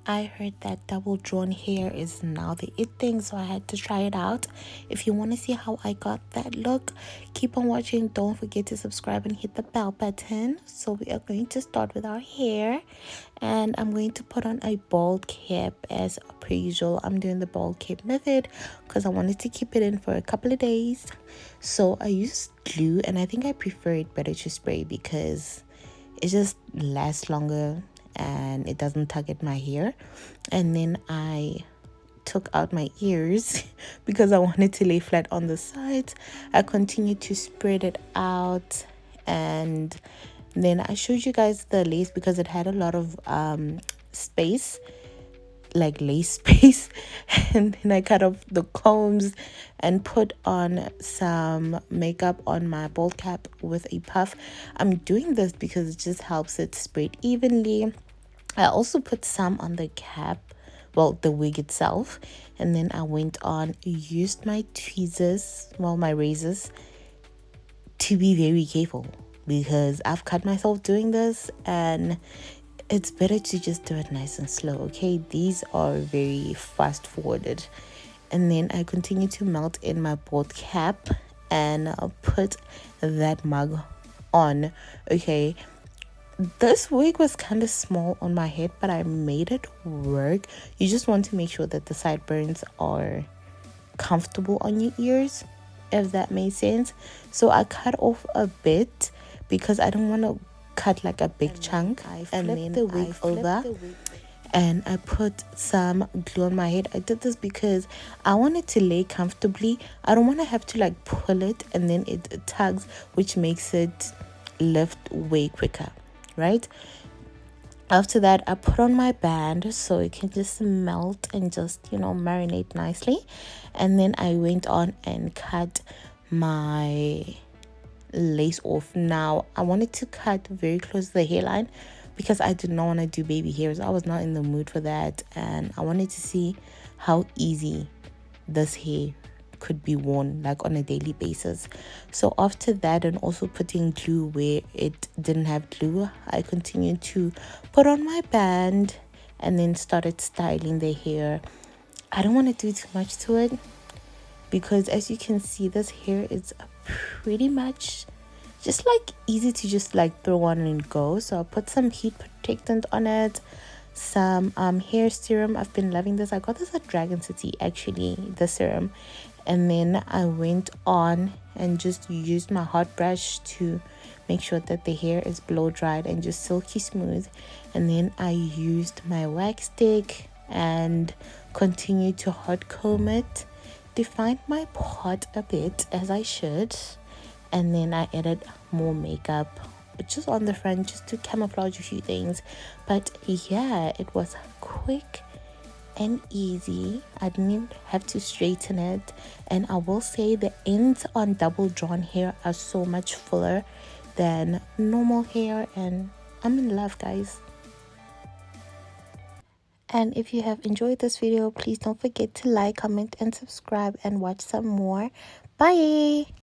I heard that double drawn hair is now the it thing, so I had to try it out. If you want to see how I got that look, keep on watching. Don't forget to subscribe and hit the bell button. So we are going to start with our hair, and I'm going to put on a bald cap as per usual. I'm doing the bald cap method because I wanted to keep it in for a couple of days. So I used glue, and I think I prefer it better to spray because it just lasts longer and it doesn't tug at my hair. And then I took out my ears because I wanted to lay flat on the sides. I continued to spread it out, and then I showed you guys the lace because it had a lot of space, like lace space. And then I cut off the combs and put on some makeup on my bald cap with a puff. I'm doing this because it just helps it spread evenly. I also put some on the cap, well, the wig itself, and then I went on, used my tweezers, well, my razors, to be very careful because I've cut myself doing this, and it's better to just do it nice and slow. Okay, these are very fast forwarded. And then I continue to melt in my bald cap and put that mug on. Okay, this wig was kind of small on my head, but I made it work. You just want to make sure that the sideburns are comfortable on your ears, if that makes sense. So I cut off a bit because I don't want to cut like a big chunk. And then the wig over, and I put some glue on my head. I did this because I wanted to lay comfortably. I don't want to have to like pull it and then it tugs, which makes it lift way quicker, right? After that, I put on my band so it can just melt and just, you know, marinate nicely. And then I went on and cut my lace off. Now I wanted to cut very close to the hairline because I did not want to do baby hairs. I was not in the mood for that, and I wanted to see how easy this hair could be worn like on a daily basis. So after that, and also putting glue where it didn't have glue, I continued to put on my band and then started styling the hair. I don't want to do too much to it because, as you can see, this hair is pretty much just like easy to just like throw on and go. So I'll put some heat protectant on it, some hair serum. I've been loving this. I got this at Dragon City, actually, the serum. And then I went on and just used my hot brush to make sure that the hair is blow dried and just silky smooth. And then I used my wax stick and continued to hot comb it, defined my pot a bit as I should, and then I added more makeup just on the front just to camouflage a few things. But yeah, it was quick and easy. I didn't even have to straighten it, and I will say the ends on double drawn hair are so much fuller than normal hair, and I'm in love, guys. And if you have enjoyed this video, please don't forget to like, comment, and subscribe, and watch some more. Bye.